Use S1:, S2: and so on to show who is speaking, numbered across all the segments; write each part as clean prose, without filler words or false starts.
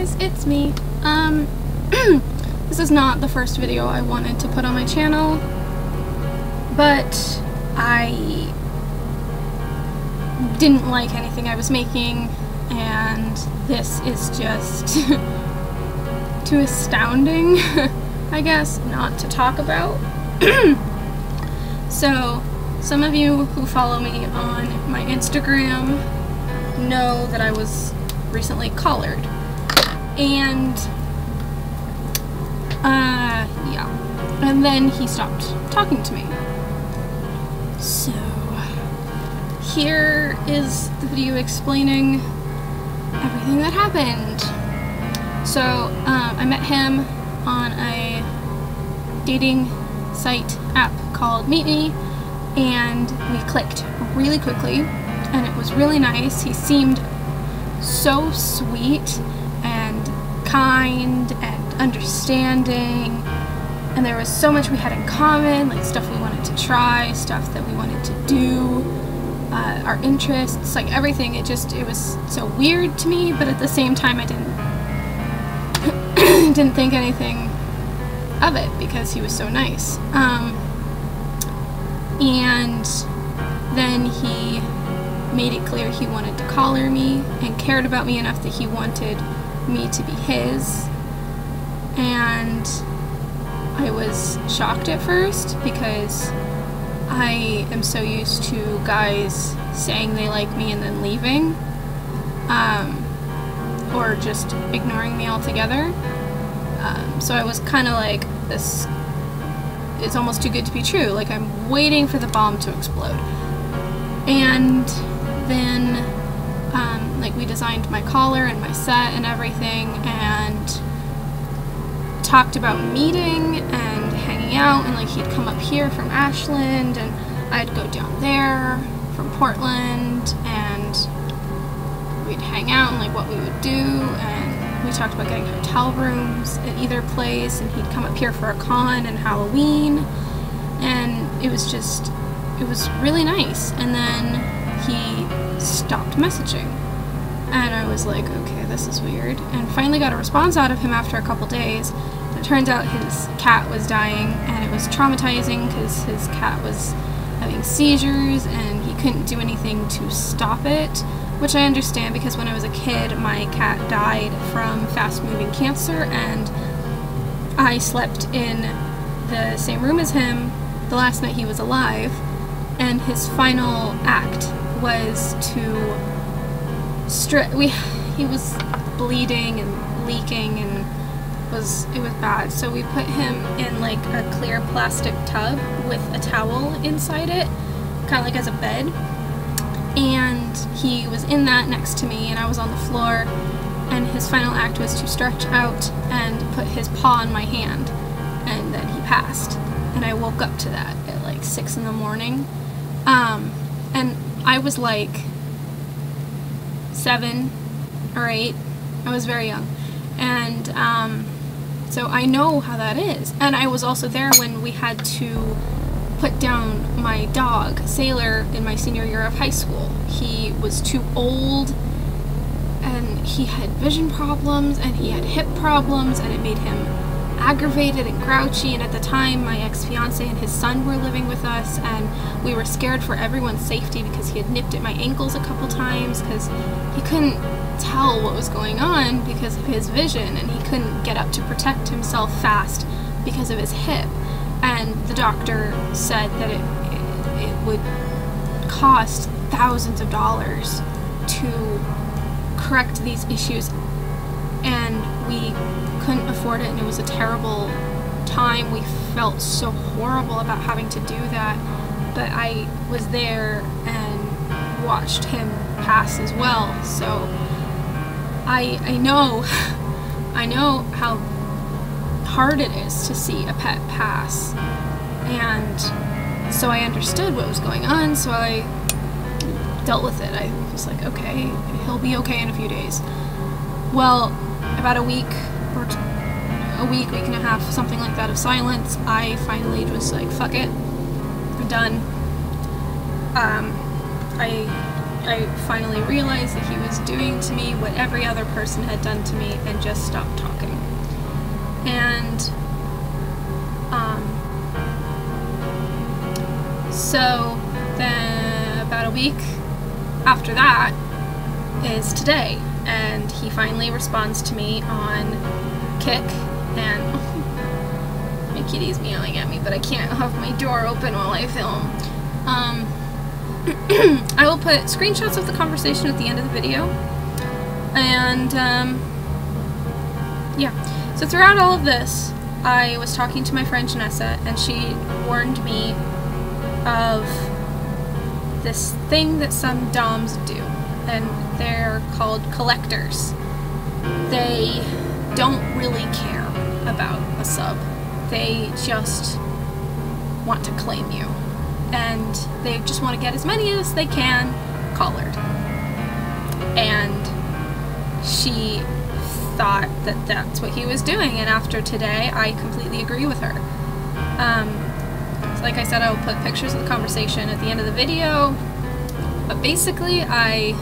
S1: guys, it's me. This is not the first video I wanted to put on my channel, but I didn't like anything I was making, and this is just too astounding, I guess, not to talk about. So, some of you who follow me on my Instagram know that I was recently collared, and yeah, and then he stopped talking to me. So here is the video explaining everything that happened. So I met him on a dating site app called Meet Me, and we clicked really quickly, and it was really nice. He seemed so sweet and kind and understanding, and there was so much we had in common, like stuff we wanted to try, stuff that we wanted to do, our interests, like everything. It was so weird to me, but at the same time I didn't think anything of it because he was so nice. And then he made it clear he wanted to collar me and cared about me enough that he wanted me to be his. And I was shocked at first because I am so used to guys saying they like me and then leaving, or just ignoring me altogether. So I was kind of like, this is almost too good to be true. Like, I'm waiting for the bomb to explode. And then like, we designed my collar and my set and everything, and talked about meeting and hanging out, and like, he'd come up here from Ashland and I'd go down there from Portland, and we'd hang out and like what we would do, and we talked about getting hotel rooms at either place, and he'd come up here for a con and Halloween, and it was really nice. And then he stopped messaging, and I was like, okay, this is weird, and finally got a response out of him after a couple days. It turns out his cat was dying, and it was traumatizing because his cat was having seizures and he couldn't do anything to stop it, which I understand because when I was a kid my cat died from fast-moving cancer, and I slept in the same room as him the last night he was alive, and his final act was to he was bleeding and leaking, and it was bad. So we put him in like a clear plastic tub with a towel inside it, kind of like as a bed, and he was in that next to me, and I was on the floor, and his final act was to stretch out and put his paw on my hand, and then he passed. And I woke up to that at like 6 in the morning, and I was like 7 or 8. I was very young, and so I know how that is. And I was also there when we had to put down my dog, Sailor, in my senior year of high school. He was too old, and he had vision problems, and he had hip problems, and it made him aggravated and grouchy. And at the time my ex-fiance and his son were living with us, and we were scared for everyone's safety because he had nipped at my ankles a couple times because he couldn't tell what was going on because of his vision, and he couldn't get up to protect himself fast because of his hip. And the doctor said that it would cost thousands of dollars to correct these issues, and we couldn't afford it, and it was a terrible time. We felt so horrible about having to do that, but I was there and watched him pass as well, so I know how hard it is to see a pet pass, and so I understood what was going on, so I dealt with it. I was like, okay, he'll be okay in a few days. Well, about a week and a half, something like that, of silence, I finally was like, fuck it, I'm done. I I finally realized that he was doing to me what every other person had done to me and just stopped talking. And so then about a week after that is today, and he finally responds to me on Kik, and my kitty's meowing at me, but I can't have my door open while I film. I will put screenshots of the conversation at the end of the video, and yeah. So throughout all of this, I was talking to my friend Janessa, and she warned me of this thing that some doms do, and they're called collectors. They don't really care about a sub. They just want to claim you, and they just want to get as many as they can collared. And she thought that that's what he was doing, and after today I completely agree with her. So like I said, I will put pictures of the conversation at the end of the video, but basically I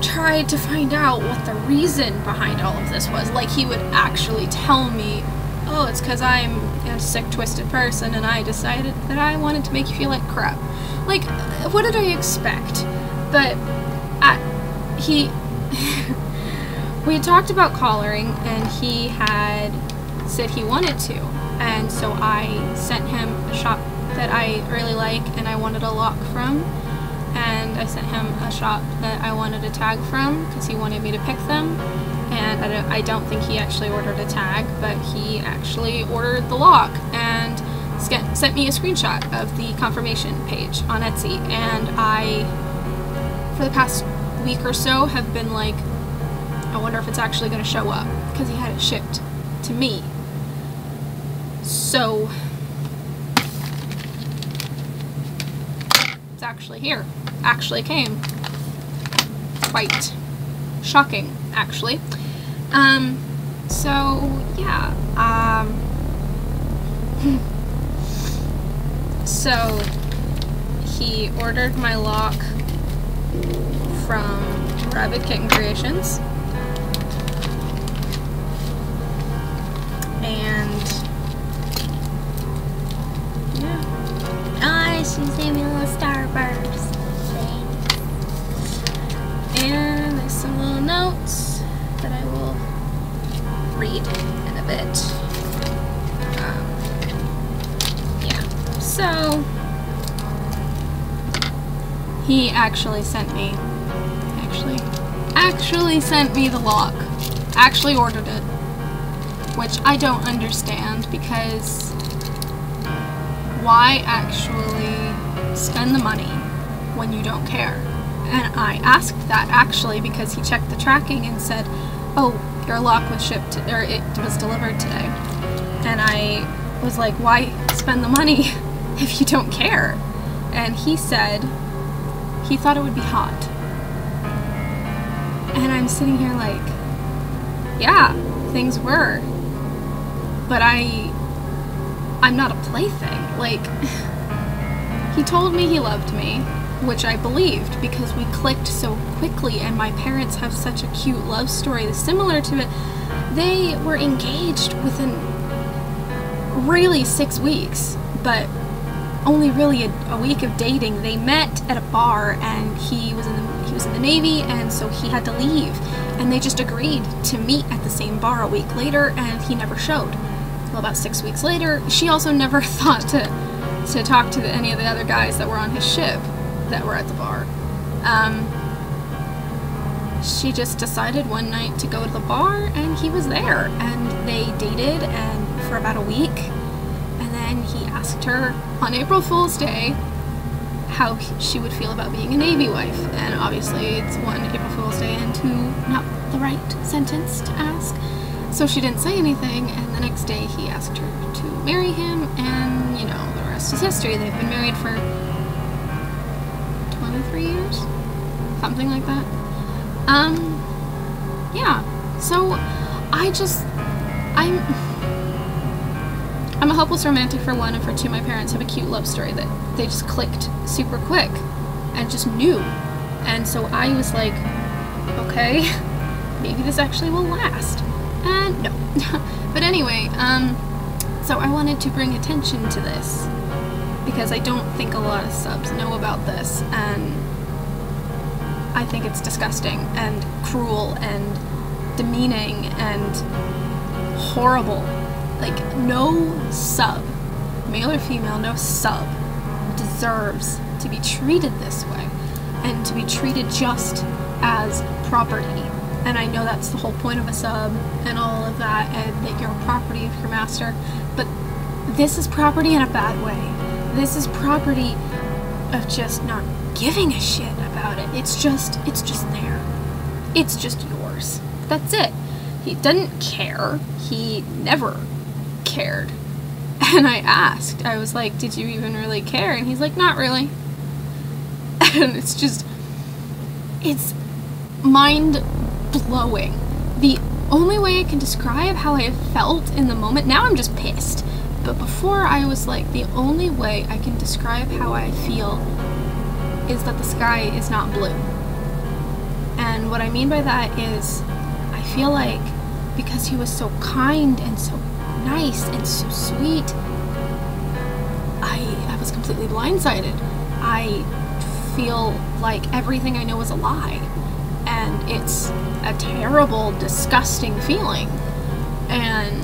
S1: tried to find out what the reason behind all of this was. Like, he would actually tell me, oh, it's because I'm a sick, twisted person and I decided that I wanted to make you feel like crap. Like, what did I expect? But we had talked about collaring, and he had said he wanted to, and so I sent him a shop that I really like and I wanted a lock from, and I sent him a shop that I wanted a tag from because he wanted me to pick them, and I don't think he actually ordered a tag, but he actually ordered the lock and sent me a screenshot of the confirmation page on Etsy, and I, for the past week or so, have been like, I wonder if it's actually going to show up, because he had it shipped to me. So it's actually here. Actually came. Quite shocking, actually. So yeah. So he ordered my lock from Rabid Kitten Creations. And yeah. Oh, she's giving me a little starburst. And there's some little notes that I will read in a bit. Yeah. So he actually sent me. Actually sent me the lock. Actually ordered it. Which I don't understand, because why actually spend the money when you don't care? And I asked that actually because he checked the tracking and said, oh, your lock was shipped, or it was delivered today. And I was like, why spend the money if you don't care? And he said he thought it would be hot. And I'm sitting here like, yeah, things were. But I'm not a plaything. Like, he told me he loved me, which I believed because we clicked so quickly, and my parents have such a cute love story that's similar to it. They were engaged within really 6 weeks, but only really a week of dating. They met at a bar, and he was in the Navy, and so he had to leave, and they just agreed to meet at the same bar a week later, and he never showed. Well, about 6 weeks later, she also never thought to talk to any of the other guys that were on his ship that were at the bar. She just decided one night to go to the bar, and he was there, and they dated and for about a week, and then he asked her on April Fool's Day how she would feel about being a Navy wife, and obviously it's one April Fool's Day and two, not the right sentence to ask, so she didn't say anything, and the next day he asked her to marry him, and you know, the rest is history. They've been married for 23 years? Something like that. Yeah, so I'm a hopeless romantic for one, and for two, my parents have a cute love story that they just clicked super quick. and just new. And so I was like, okay, maybe this actually will last. And no. But anyway, so I wanted to bring attention to this because I don't think a lot of subs know about this, and I think it's disgusting and cruel and demeaning and horrible. Like, no sub, male or female, no sub deserves to be treated this way and to be treated just as property. And I know that's the whole point of a sub and all of that, and that you're a property of your master, but this is property in a bad way. This is property of just not giving a shit about it. It's just there. It's just yours. That's it. He didn't care. He never cared. And I asked, I was like, did you even really care? And he's like, not really. And it's just, it's mind-blowing. The only way I can describe how I felt in the moment, now I'm just pissed, but before I was like, the only way I can describe how I feel is that the sky is not blue. And what I mean by that is, I feel like because he was so kind and so nice and so sweet, I was completely blindsided. I feel like everything I know is a lie, and it's a terrible, disgusting feeling, and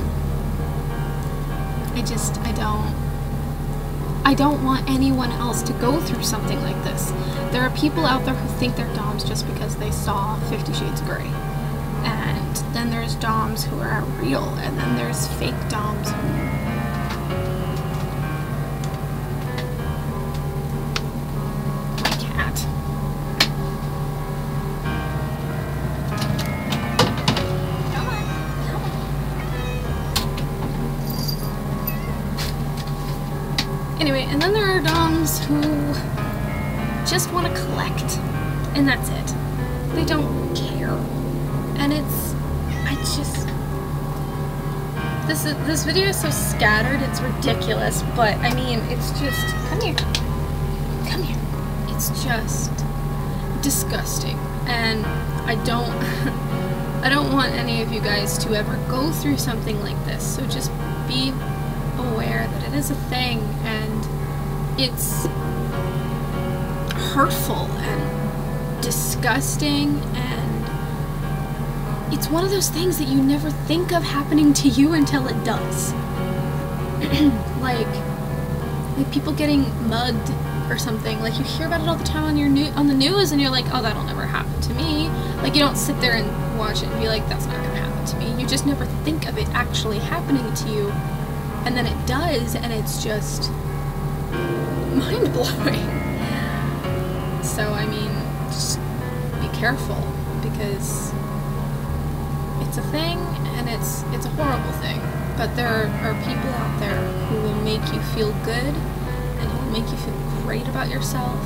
S1: I don't want anyone else to go through something like this. There are people out there who think they're doms just because they saw 50 Shades of Grey, and then there's doms who are real, and then there's fake doms who... My cat. Come on, come on. Anyway, and then there are doms who just want to collect, and that's it. They don't care. And it's, this video is so scattered, it's ridiculous, but I mean, it's just, come here, it's just disgusting, and I don't want any of you guys to ever go through something like this, so just be aware that it is a thing, and it's hurtful and disgusting, and it's one of those things that you never think of happening to you until it does. like people getting mugged or something. Like, you hear about it all the time on on the news, and you're like, oh, that'll never happen to me. Like, you don't sit there and watch it and be like, that's not gonna happen to me. You just never think of it actually happening to you, and then it does, and it's just mind-blowing. So, I mean, just be careful, because it's a thing, and it's a horrible thing, but there are people out there who will make you feel good, and who will make you feel great about yourself,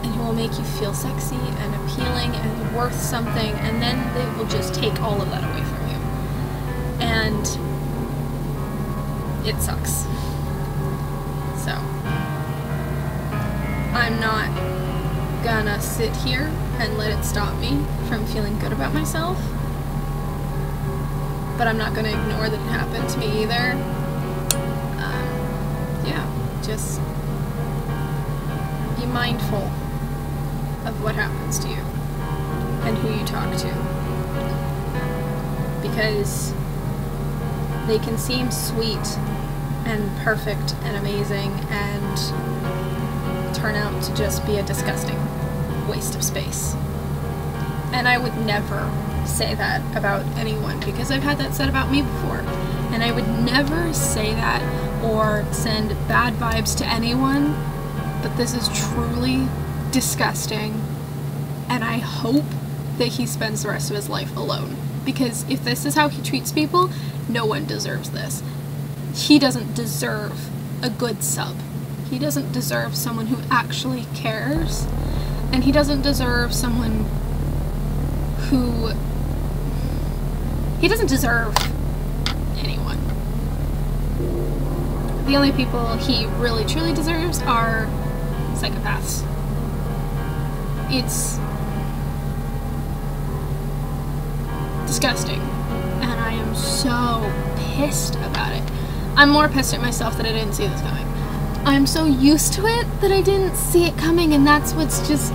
S1: and who will make you feel sexy and appealing and worth something, and then they will just take all of that away from you. And it sucks. So, I'm not gonna sit here and let it stop me from feeling good about myself. But I'm not going to ignore that it happened to me either. Yeah, just be mindful of what happens to you and who you talk to. Because they can seem sweet and perfect and amazing and turn out to just be a disgusting waste of space. And I would never say that about anyone, because I've had that said about me before, and I would never say that or send bad vibes to anyone, but this is truly disgusting, and I hope that he spends the rest of his life alone, because if this is how he treats people, no one deserves this. He doesn't deserve a good sub. He doesn't deserve someone who actually cares, and he doesn't deserve someone who... He doesn't deserve anyone. The only people he really truly deserves are psychopaths. it's disgusting, and I am so pissed about it. I'm more pissed at myself that I didn't see this coming. I'm so used to it that I didn't see it coming, and that's what's just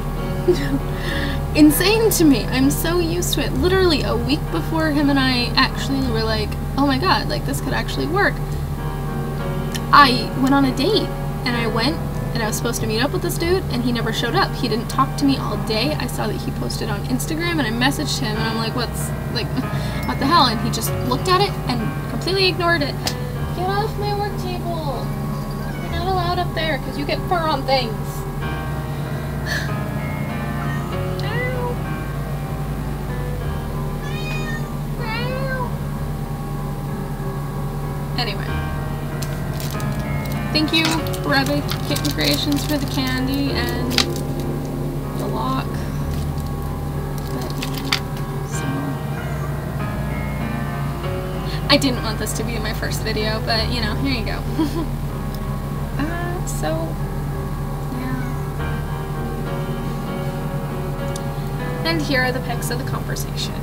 S1: insane to me. I'm so used to it. Literally a week before him and I actually were like, oh my god, like this could actually work, I went on a date, and I went and I was supposed to meet up with this dude, and he never showed up. He didn't talk to me all day. I saw that he posted on Instagram, and I messaged him, and I'm like, what the hell? And he just looked at it and completely ignored it. Get off my work table. You're not allowed up there because you get fur on things. Anyway. Thank you, Rabbit Kitten Creations, for the candy and the lock. But, so I didn't want this to be my first video, but you know, here you go. So yeah. And here are the pics of the conversation.